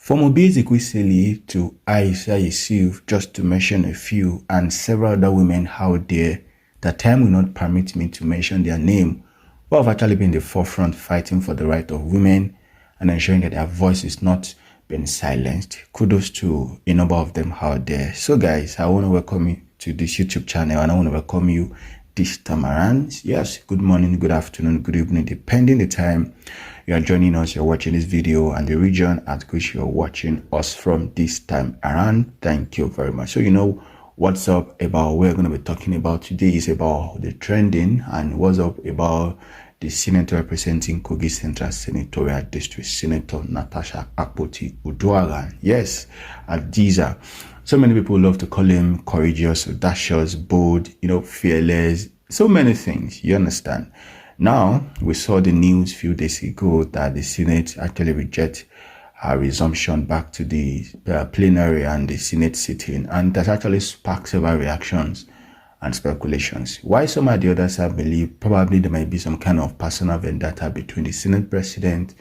From Obieze Kwesili to Aisha Yusuf, just to mention a few, and several other women out there, the time will not permit me to mention their name, who have actually been in the forefront fighting for the right of women and ensuring that their voice is not being silenced. Kudos to a number of them out there. So guys, I want to welcome you to this YouTube channel, and I want to welcome you this time around. Yes, good morning, good afternoon, good evening, depending the time you are joining us, you're watching this video, and the region at which you're watching us from this time around. Thank you very much. So you know what's up about what we're going to be talking about today is about the trending, and what's up about the senator representing Kogi Central Senatorial District, Senator Natasha Akpoti Uduagan. Yes, these are so many people love to call him courageous, audacious, bold, you know, fearless, so many things, you understand. Now, we saw the news a few days ago that the Senate actually rejected a resumption back to the plenary and the Senate sitting, and that actually sparked several reactions and speculations. Why some of the others have believed probably there might be some kind of personal vendetta between the Senate president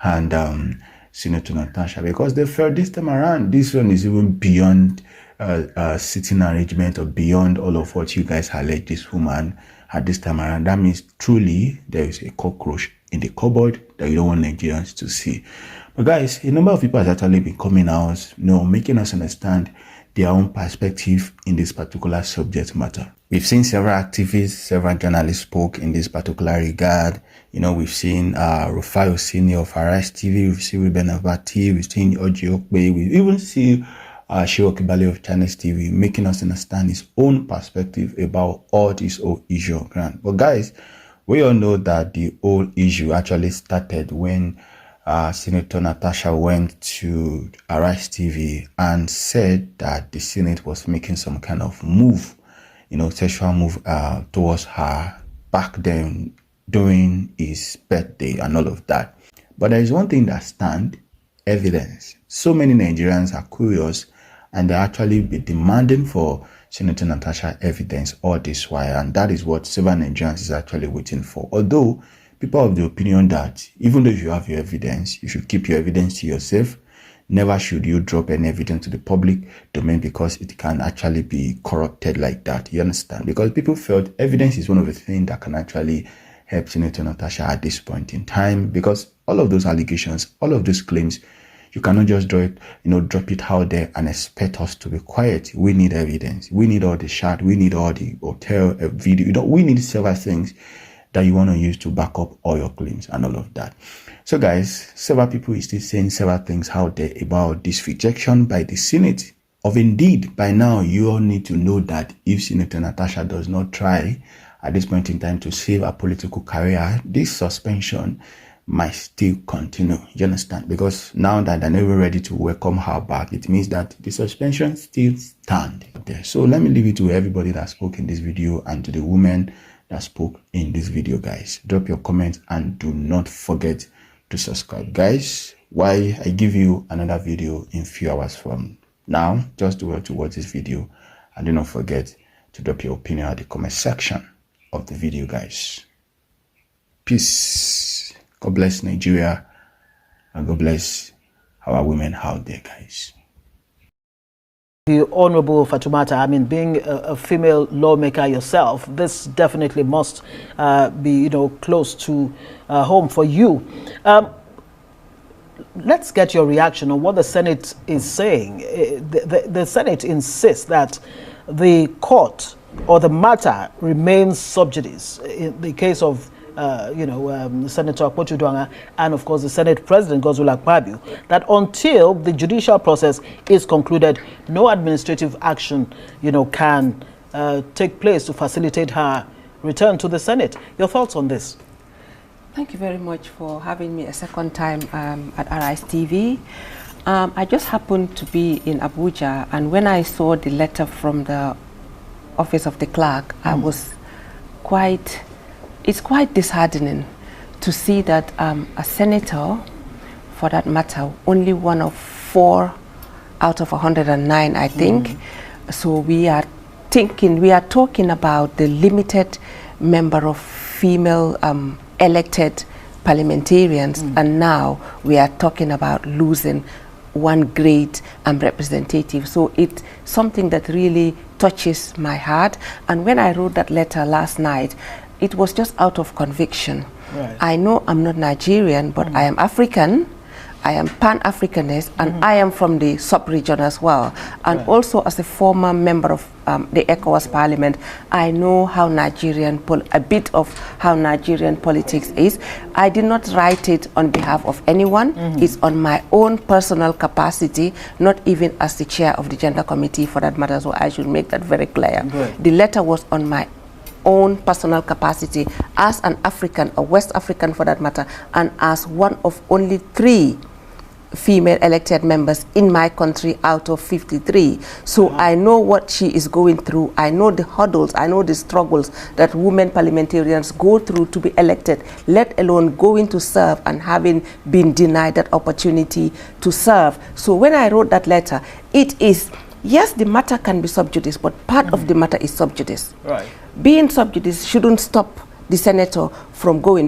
and Senator Natasha, because they felt this time around, this one is even beyond sitting arrangement or beyond all of what you guys alleged this woman had this time around. That means truly there is a cockroach in the cupboard that you don't want Nigerians to see. But guys, a number of people has actually been coming out, you know, making us understand their own perspective in this particular subject matter. We've seen several activists, several journalists spoke in this particular regard. You know, we've seen Rufai Osini of Arise TV, we've seen Ruben Abati, we've seen Oji Okpe, we even see Shehu Okibale of Channels TV making us understand his own perspective about all this whole issue. But guys, we all know that the whole issue actually started when Senator Natasha went to Arise TV and said that the Senate was making some kind of move, you know, sexual move towards her back then during his birthday and all of that. But there is one thing that stands: evidence. So many Nigerians are curious, and they actually be demanding for Senator Natasha evidence all this while, and that is what several Nigerians is actually waiting for. Although people have the opinion that even though you have your evidence, you should keep your evidence to yourself. Never should you drop any evidence to the public domain, because it can actually be corrupted like that. You understand? Because people felt evidence is one of the things that can actually help Senator Natasha at this point in time, because all of those allegations, all of those claims, you cannot just drop it out there and expect us to be quiet. We need evidence. We need all the chat. We need all the hotel video. You know, we need several things that you want to use to back up all your claims and all of that. So guys, several people is still saying several things out there about this rejection by the Senate. Of indeed, by now, you all need to know that if Senator Natasha does not try at this point in time to save her political career, this suspension might still continue. You understand? Because now that they're never ready to welcome her back, it means that the suspension still stands there. So let me leave it to everybody that spoke in this video and to the women that spoke in this video. Guys, drop your comments and do not forget to subscribe. Guys, why I give you another video in few hours from now, just do well to watch this video, and do not forget to drop your opinion at the comment section of the video. Guys, peace. God bless Nigeria, and God bless our women out there, guys. The Honorable Fatumata, I mean, being a female lawmaker yourself, this definitely must be, you know, close to home for you. Let's get your reaction on what the Senate is saying. The Senate insists that the court or the matter remains sub judice in the case of Senator Akpoti Uduagan and of course the Senate President Akpabio, that until the judicial process is concluded, no administrative action, you know, can take place to facilitate her return to the Senate. Your thoughts on this? Thank you very much for having me a second time at Arise TV. I just happened to be in Abuja, and when I saw the letter from the office of the clerk, I was it's quite disheartening to see that a senator, for that matter, only one of 4 out of 109, I think. So we are talking about the limited number of female elected parliamentarians, and now we are talking about losing one great representative. So it's something that really touches my heart. And when I wrote that letter last night, it was just out of conviction. Right. I know I'm not Nigerian, but I am African. I am Pan-Africanist, and I am from the sub-region as well. And also, as a former member of the ECOWAS Parliament, I know how a bit of how Nigerian politics is. I did not write it on behalf of anyone. It's on my own personal capacity, not even as the chair of the Gender Committee for that matter, so I should make that very clear. The letter was on my own personal capacity as an African, a West African for that matter, and as one of only 3 female elected members in my country out of 53. So I know what she is going through. I know the hurdles, I know the struggles that women parliamentarians go through to be elected, let alone going to serve and having been denied that opportunity to serve. So when I wrote that letter, it is, yes, the matter can be sub judice, but part of the matter is sub judice. Right. Being sub judice shouldn't stop the senator from going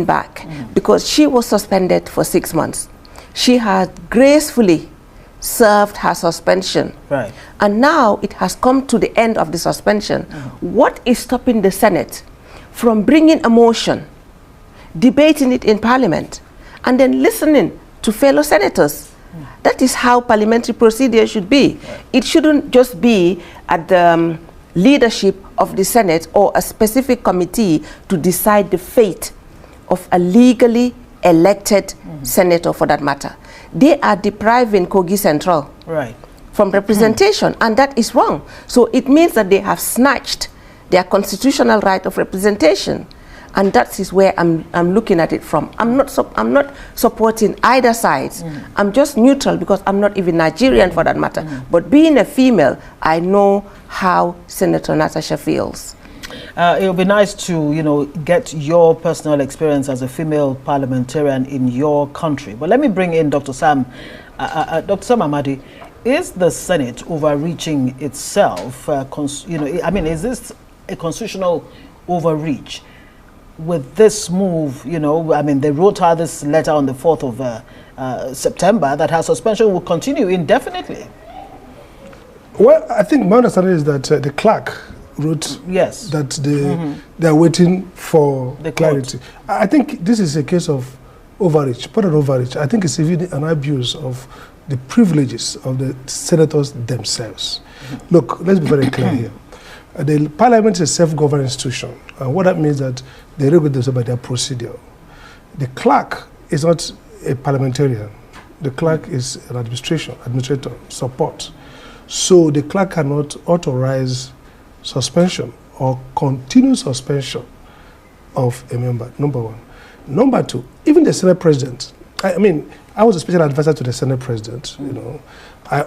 back, because she was suspended for 6 months. She had gracefully served her suspension. Right. And now it has come to the end of the suspension. What is stopping the Senate from bringing a motion, debating it in Parliament, and then listening to fellow senators? That is how parliamentary procedure should be. It shouldn't just be at the leadership of the Senate or a specific committee to decide the fate of a legally elected senator for that matter. They are depriving Kogi Central from representation, and that is wrong. So it means that they have snatched their constitutional right of representation, and that is where I'm looking at it from. I'm not supporting either side. I'm just neutral because I'm not even Nigerian for that matter. But being a female, I know how Senator Natasha feels. It would be nice to, get your personal experience as a female parliamentarian in your country. But let me bring in Dr. Sam. Dr. Sam Amadi, is the Senate overreaching itself? Is this a constitutional overreach with this move? They wrote her this letter on the 4th of September that her suspension will continue indefinitely. Well, I think my understanding is that the clerk wrote that they are waiting for the clarity. I think this is a case of overreach, part of overreach. I think it's even an abuse of the privileges of the senators themselves. Look, let's be very clear here. The parliament is a self-governing institution, and what that means is that they regulate themselves by their procedure. The clerk is not a parliamentarian. The clerk is an administrator, support. So the clerk cannot authorize suspension or continued suspension of a member, number one. Number two, even the Senate President, I was a special advisor to the Senate President, I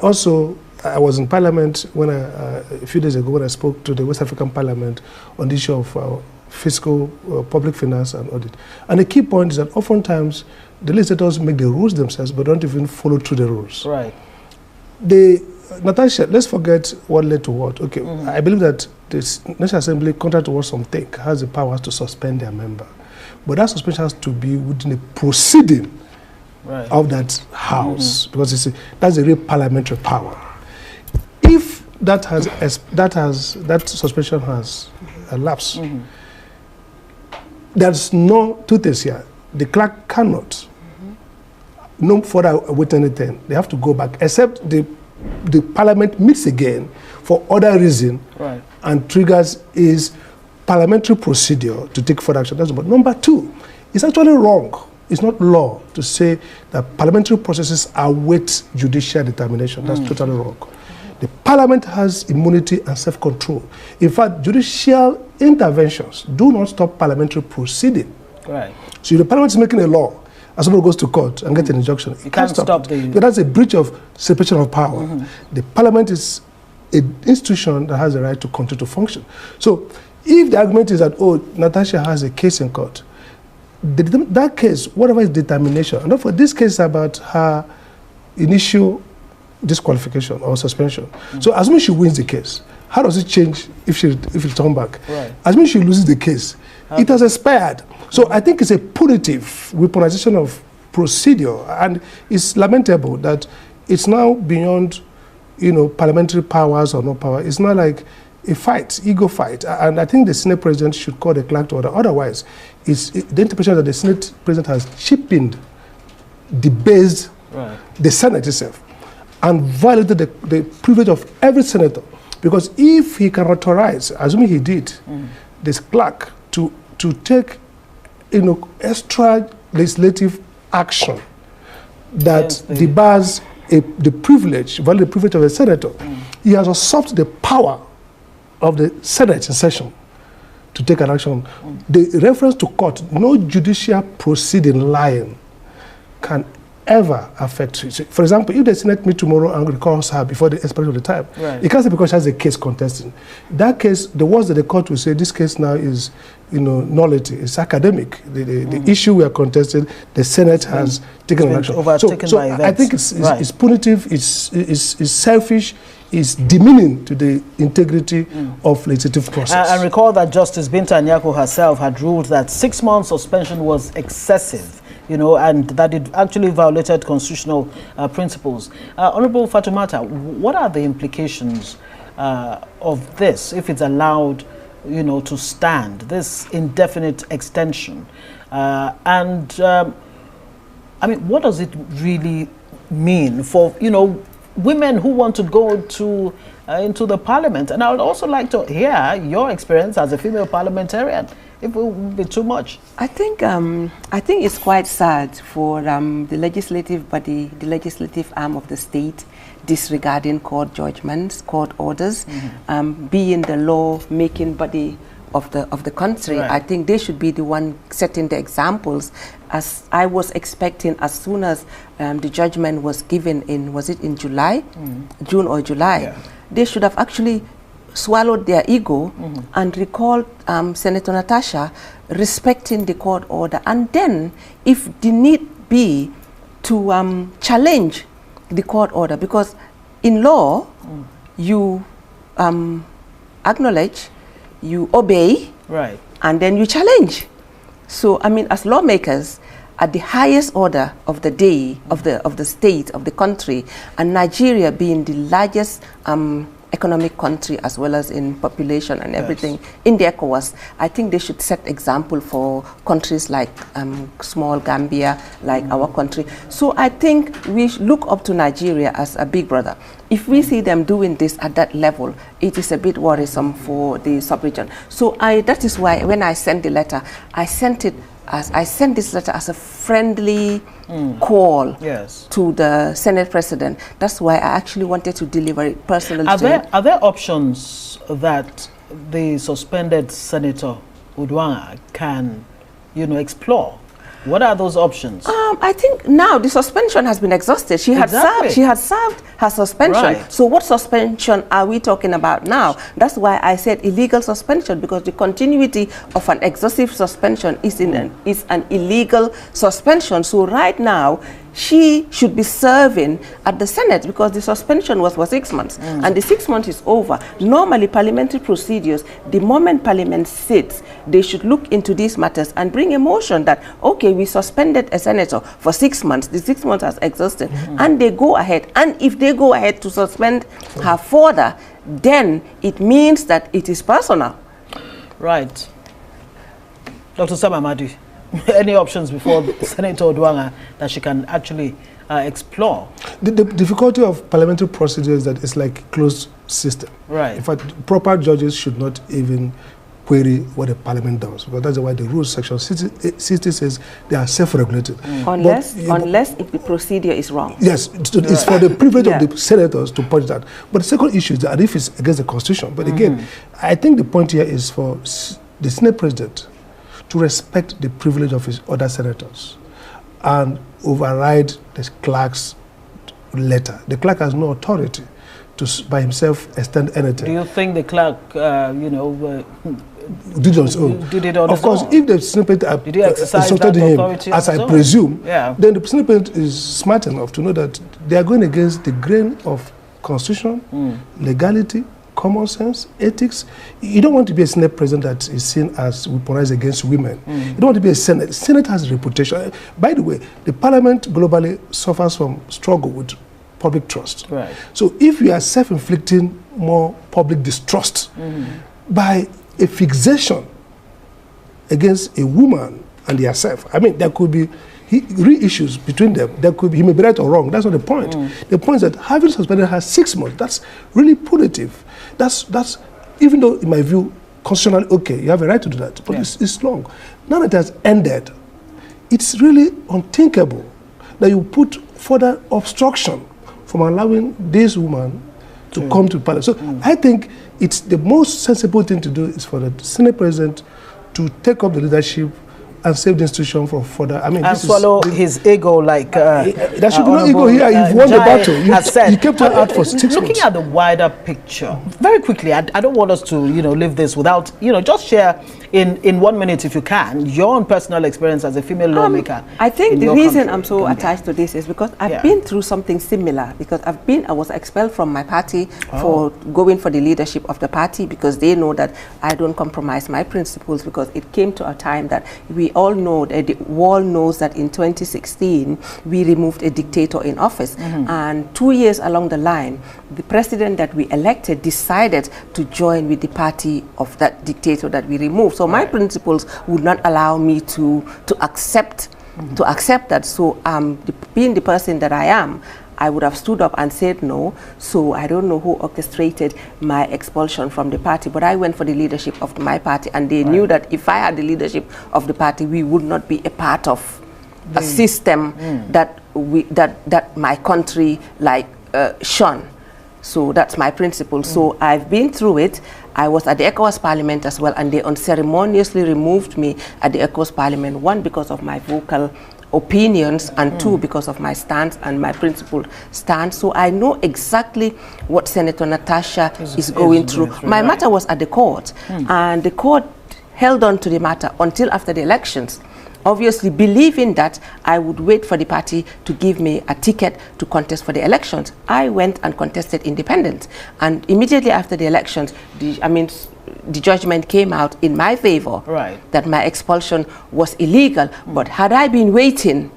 was in Parliament when a few days ago when I spoke to the West African Parliament on the issue of fiscal, public finance and audit. And the key point is that oftentimes the legislators make the rules themselves but don't even follow through the rules. Right. Natasha, let's forget what led to what. Okay, I believe that the National Assembly, contrary to what some think, has the power to suspend their member. But that suspension has to be within the proceeding of that house, because that's a real parliamentary power. If that suspension has elapsed, there's no two things here. The clerk cannot no further wait anything. They have to go back, except the parliament meets again for other reason and triggers is parliamentary procedure to take further action. That's number. Number two, it's actually wrong. It's not law to say that parliamentary processes await judicial determination. That's totally wrong. The parliament has immunity and self-control. In fact, judicial interventions do not stop parliamentary proceeding. Right. So if the parliament is making a law, and somebody goes to court and gets an injunction, it can't stop it. That's a breach of separation of power. The parliament is an institution that has the right to continue to function. So if the argument is that, oh, Natasha has a case in court, that case, whatever is determination, and therefore this case is about her initial disqualification or suspension. So assuming she wins the case, how does it change if she turns back? Right. Assuming she loses the case, it has expired. So I think it's a punitive weaponization of procedure, and it's lamentable that it's now beyond, parliamentary powers or no power. It's not like a fight, ego fight, and I think the Senate President should call the clerk to order. Otherwise, the interpretation that the Senate President has cheapened, debased the Senate itself, and violated the privilege of every senator. Because if he can authorize, assuming he did, this clerk to take, extra legislative action that debars the privilege, violate the privilege of a senator, he has usurped the power of the Senate in session to take an action. The reference to court, no judicial proceeding lying can ever affect you. So, for example, if the Senate meet tomorrow and recalls her before the expiration of the time, it can't say because she has a case contesting. That case, the words that the court will say, this case now is, nullity. It's academic. The issue we are contesting, the Senate has taken an action. So I think it's punitive, it's selfish, is demeaning to the integrity of legislative process. And recall that Justice Binta Nyako herself had ruled that 6 months suspension was excessive, and that it actually violated constitutional principles. Honorable Fatoumata, what are the implications of this if it's allowed, to stand, this indefinite extension? I mean, what does it really mean for, women who want to go to into the parliament? And I would also like to hear your experience as a female parliamentarian. If it would be too much. I think it's quite sad for the legislative body, the legislative arm of the state, disregarding court judgments, court orders, being the law-making body of the country. I think they should be the one setting the examples. As I was expecting, as soon as the judgment was given in, was it in July, June or July, they should have actually swallowed their ego and recalled Senator Natasha, respecting the court order, and then, if the need be, to challenge the court order, because in law, you acknowledge, you obey, and then you challenge. So, I mean, as lawmakers, at the highest order of the day, of the state, of the country, and Nigeria being the largest economic country as well as in population and everything in the ECOWAS, I think they should set example for countries like small Gambia, like our country. So I think we look up to Nigeria as a big brother. If we see them doing this at that level, it is a bit worrisome for the sub-region. So that is why when I sent the letter, I sent this letter as a friendly call to the Senate President. That's why I actually wanted to deliver it personally. Are there options that the suspended Senator Udwanga can, explore? What are those options? I think now the suspension has been exhausted. She had served her suspension. So what suspension are we talking about now? That's why I said illegal suspension, because the continuity of an exhaustive suspension is an illegal suspension. So right now, she should be serving at the Senate, because the suspension was for 6 months and the 6 months is over. Normally, parliamentary procedures, the moment Parliament sits, they should look into these matters and bring a motion that, okay, we suspended a senator for 6 months, the 6 months has exhausted, and they go ahead. And if they go ahead to suspend her further, then it means that it is personal. Right. Dr. Samamadu, any options before Senator Udwanga that she can actually explore? The difficulty of parliamentary procedure is that it's like a closed system. In fact, proper judges should not even query what the parliament does, because that's why the rules section 60 says they are self-regulated. Unless if the procedure is wrong. Yes, it's for the privilege of the senators to point that. But the second issue is that if it's against the constitution. But again, I think the point here is for the Senate President to respect the privilege of his other senators and override the clerk's letter. The clerk has no authority to, by himself, extend anything. Do you think the clerk, did it on his own? Did it on Of course, if the Senate President insulted him, as I presume, then the Senate President is smart enough to know that they are going against the grain of constitution, legality, common sense, ethics. You don't want to be a Senate president that is seen as weaponized against women. You don't want to be a Senate. Senate has a reputation. By the way, the parliament globally suffers from struggle with public trust. Right. So if you are self-inflicting more public distrust by a fixation against a woman and herself, I mean, there could be real issues between them. There could be, he may be right or wrong. That's not the point. The point is that having suspended her 6 months, that's really punitive. That's even though, in my view, constitutionally okay, you have a right to do that, but it's long. Now that it has ended, it's really unthinkable that you put further obstruction from allowing this woman to come to parliament. So I think it's the most sensible thing to do is for the Senate president to take up the leadership and save the institution for further. I mean, and swallow his ego like. There should be no ego here. You've won the battle. You kept her out for 6 months. Looking at the wider picture, very quickly, I don't want us to leave this without just share in 1 minute if you can your own personal experience as a female lawmaker. I think the reason I'm so attached to this is because I've been through something similar. Because I was expelled from my party for going for the leadership of the party because they know that I don't compromise my principles, because it came to a time that we all know that the world knows that in 2016 we removed a dictator in office, and 2 years along the line the president that we elected decided to join with the party of that dictator that we removed. So my principles would not allow me to accept that. So being the person that I am, I would have stood up and said no. So I don't know who orchestrated my expulsion from the party, but I went for the leadership of my party, and they knew that if I had the leadership of the party, we would not be a part of a system that my country shun. So that's my principle. So I've been through it. I was at the ECOWAS Parliament as well, and they unceremoniously removed me at the ECOWAS Parliament, 1, because of my vocal opinions, and 2, because of my stance and my principled stance. So I know exactly what Senator Natasha is going through. My matter was at the court, and the court held on to the matter until after the elections, obviously believing that I would wait for the party to give me a ticket to contest for the elections. I went and contested independent, and immediately after the elections, the judgment came out in my favor, that my expulsion was illegal. But had I been waiting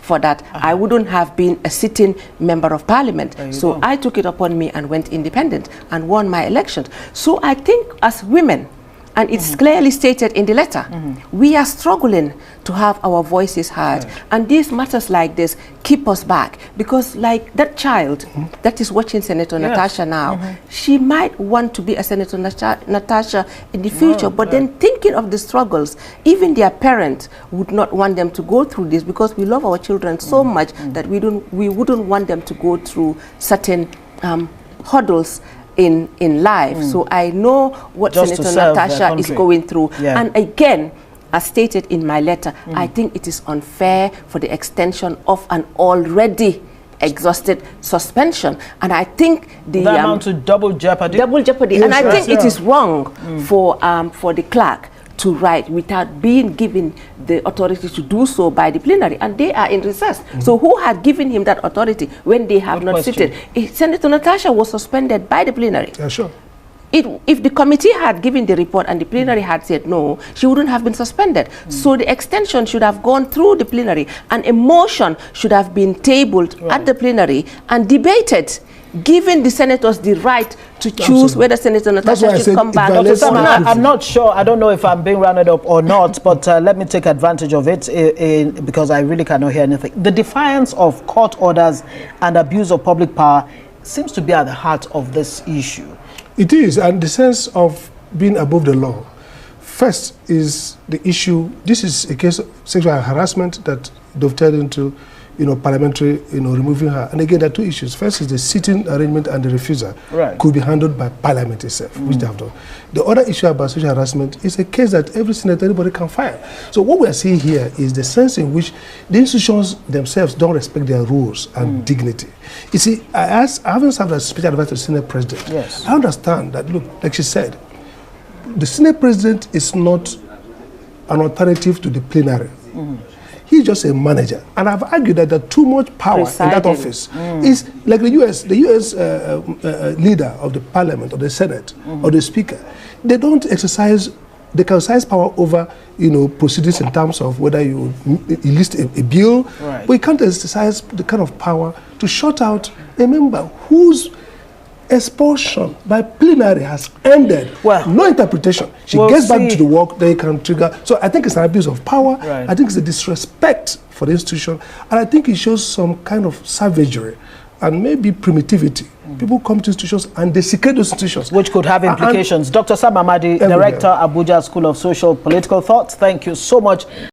for that, I wouldn't have been a sitting member of parliament. So I took it upon me and went independent and won my elections. So I think as women, and it's clearly stated in the letter, we are struggling to have our voices heard. And these matters like this keep us back, because like that child that is watching Senator Natasha now, she might want to be a Senator Natasha in the future, but then thinking of the struggles, even their parents would not want them to go through this, because we love our children so much that we wouldn't want them to go through certain hurdles in life. So I know what Senator Natasha is going through. And again, as stated in my letter, I think it is unfair for the extension of an already exhausted suspension. And I think the amount to double jeopardy. Yes, and I think it is wrong for the clerk to write without being given the authority to do so by the plenary, and they are in recess. So who had given him that authority when they have not seated? Senator Natasha was suspended by the plenary. If the committee had given the report and the plenary had said no, she wouldn't have been suspended. So the extension should have gone through the plenary, and a motion should have been tabled at the plenary and debated, giving the senators the right to choose whether Senator Natasha should come back. Dr. Sam, I'm not sure. I don't know if I'm being rounded up or not, but let me take advantage of it because I really cannot hear anything. The defiance of court orders and abuse of public power seems to be at the heart of this issue. It is, and the sense of being above the law. First is the issue. This is a case of sexual harassment that dovetailed into parliamentary, removing her. And again, there are 2 issues. First is the sitting arrangement and the refusal could be handled by parliament itself, which they have done. The other issue about sexual harassment is a case that every senator, anybody can file. So what we are seeing here is the sense in which the institutions themselves don't respect their rules and dignity. You see, I haven't served as special advisor to the Senate president. I understand that, look, like she said, the Senate president is not an alternative to the plenary. He's just a manager. And I've argued that there's too much power in that office. It's like the US leader of the parliament or the Senate or the speaker. They don't exercise, they can exercise power over, proceedings in terms of whether you list a bill, but you can't exercise the kind of power to shut out a member whose expulsion by plenary has ended. Well, no interpretation. She gets back to the work, they can trigger. So I think it's an abuse of power. I think it's a disrespect for the institution. And I think it shows some kind of savagery and maybe primitivity. People come to institutions and they secrete those institutions. Which could have implications. Dr. Sam Amadi, Director, Abuja School of Social Political Thought, thank you so much.